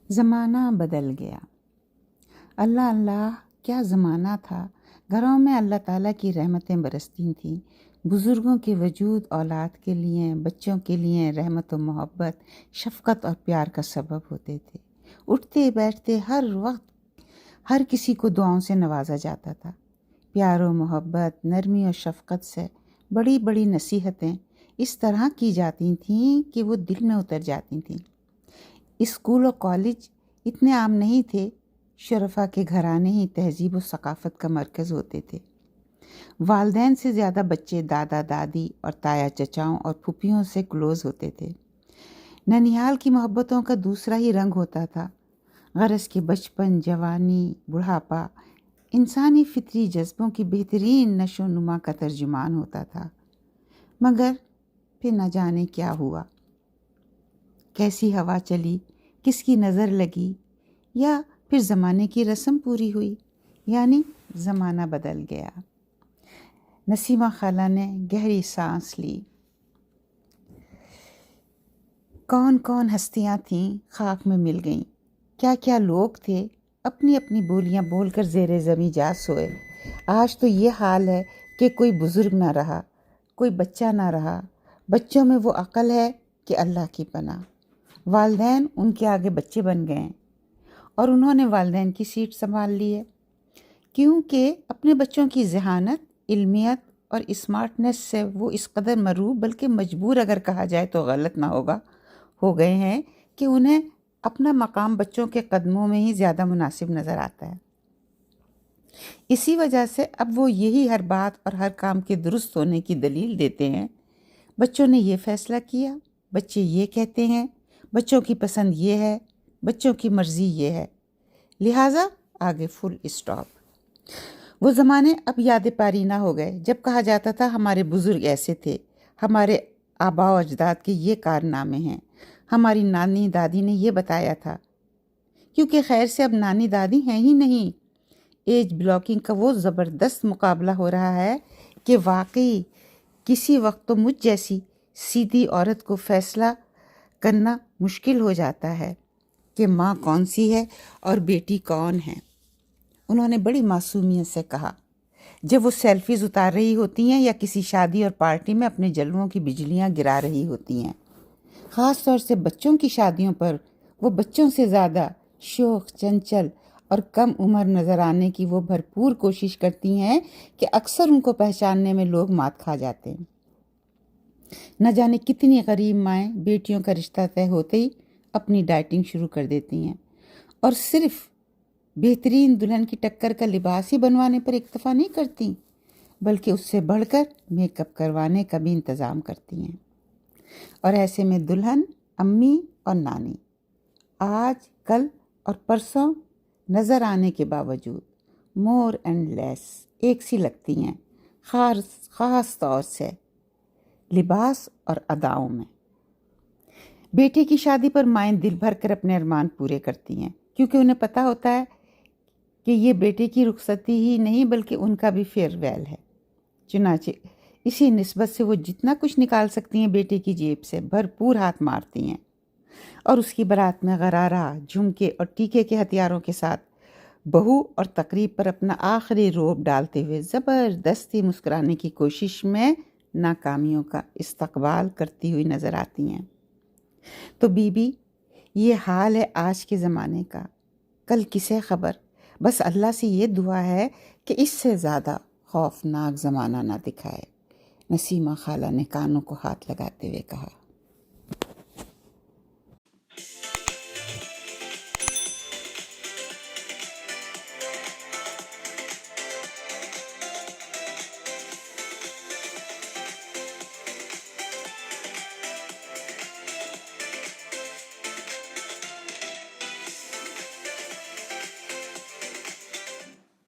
زمانہ بدل گیا۔ اللہ اللہ کیا زمانہ تھا۔ گھروں میں اللہ تعالیٰ کی رحمتیں برستی تھیں۔ بزرگوں کے وجود اولاد کے لیے، بچوں کے لیے رحمت و محبت، شفقت اور پیار کا سبب ہوتے تھے۔ اٹھتے بیٹھتے ہر وقت ہر کسی کو دعاؤں سے نوازا جاتا تھا۔ پیار و محبت، نرمی اور شفقت سے بڑی بڑی نصیحتیں اس طرح کی جاتی تھیں کہ وہ دل میں اتر جاتی تھیں۔ اسکول و کالج اتنے عام نہیں تھے، شرفا کے گھرانے ہی تہذیب و ثقافت کا مرکز ہوتے تھے۔ والدین سے زیادہ بچے دادا دادی اور تایا چچاؤں اور پھوپھیوں سے کلوز ہوتے تھے۔ ننیال کی محبتوں کا دوسرا ہی رنگ ہوتا تھا۔ غرض کہ بچپن، جوانی، بڑھاپا انسانی فطری جذبوں کی بہترین نشو و نما کا ترجمان ہوتا تھا۔ مگر پھر نہ جانے کیا ہوا، کیسی ہوا چلی، کس کی نظر لگی، یا پھر زمانے کی رسم پوری ہوئی، یعنی زمانہ بدل گیا۔ نسیمہ خالہ نے گہری سانس لی۔ کون کون ہستیاں تھیں خاک میں مل گئیں، کیا کیا لوگ تھے اپنی اپنی بولیاں بول کر زیر زمیں جا سوئے۔ آج تو یہ حال ہے کہ کوئی بزرگ نہ رہا، کوئی بچہ نہ رہا۔ بچوں میں وہ عقل ہے کہ اللہ کی پناہ۔ والدین ان کے آگے بچے بن گئے ہیں اور انہوں نے والدین کی سیٹ سنبھال لی ہے، کیونکہ اپنے بچوں کی ذہانت، علمیت اور اسمارٹنس سے وہ اس قدر مروب بلکہ مجبور اگر کہا جائے تو غلط نہ ہوگا ہو گئے ہیں کہ انہیں اپنا مقام بچوں کے قدموں میں ہی زیادہ مناسب نظر آتا ہے۔ اسی وجہ سے اب وہ یہی ہر بات اور ہر کام کے درست ہونے کی دلیل دیتے ہیں۔ بچوں نے یہ فیصلہ کیا، بچے یہ کہتے ہیں، بچوں کی پسند یہ ہے، بچوں کی مرضی یہ ہے، لہٰذا آگے فل اسٹاپ۔ وہ زمانے اب یاد پاری نہ ہو گئے جب کہا جاتا تھا ہمارے بزرگ ایسے تھے، ہمارے آباء و اجداد کے یہ کارنامے ہیں، ہماری نانی دادی نے یہ بتایا تھا، کیونکہ خیر سے اب نانی دادی ہیں ہی نہیں۔ ایج بلاکنگ کا وہ زبردست مقابلہ ہو رہا ہے کہ واقعی کسی وقت تو مجھ جیسی سیدھی عورت کو فیصلہ کرنا مشکل ہو جاتا ہے کہ ماں کون سی ہے اور بیٹی کون ہے۔ انہوں نے بڑی معصومیت سے کہا جب وہ سیلفیز اتار رہی ہوتی ہیں یا کسی شادی اور پارٹی میں اپنے جلووں کی بجلیاں گرا رہی ہوتی ہیں۔ خاص طور سے بچوں کی شادیوں پر وہ بچوں سے زیادہ شوخ، چنچل اور کم عمر نظر آنے کی وہ بھرپور کوشش کرتی ہیں کہ اکثر ان کو پہچاننے میں لوگ مات کھا جاتے ہیں۔ نہ جانے کتنی غریب مائیں بیٹیوں کا رشتہ طے ہوتے ہی اپنی ڈائٹنگ شروع کر دیتی ہیں اور صرف بہترین دلہن کی ٹکر کا لباس ہی بنوانے پر اکتفا نہیں کرتی، بلکہ اس سے بڑھ کر میک اپ کروانے کا بھی انتظام کرتی ہیں۔ اور ایسے میں دلہن، امی اور نانی آج، کل اور پرسوں نظر آنے کے باوجود مور اینڈ لیس ایک سی لگتی ہیں، خاص طور سے لباس اور اداؤں میں۔ بیٹے کی شادی پر مائیں دل بھر کر اپنے ارمان پورے کرتی ہیں، کیونکہ انہیں پتہ ہوتا ہے کہ یہ بیٹے کی رخصتی ہی نہیں بلکہ ان کا بھی فیئر ویل ہے۔ چنانچہ اسی نسبت سے وہ جتنا کچھ نکال سکتی ہیں بیٹے کی جیب سے بھرپور ہاتھ مارتی ہیں، اور اس کی بارات میں غرارہ، جھمکے اور ٹیکے کے ہتھیاروں کے ساتھ بہو اور تقریب پر اپنا آخری روب ڈالتے ہوئے زبردستی مسکرانے کی کوشش میں ناکامیوں کا استقبال کرتی ہوئی نظر آتی ہیں۔ تو بی بی یہ حال ہے آج کے زمانے کا، کل کسے خبر؟ بس اللہ سے یہ دعا ہے کہ اس سے زیادہ خوفناک زمانہ نہ دکھائے۔ نسیمہ خالہ نے کانوں کو ہاتھ لگاتے ہوئے کہا۔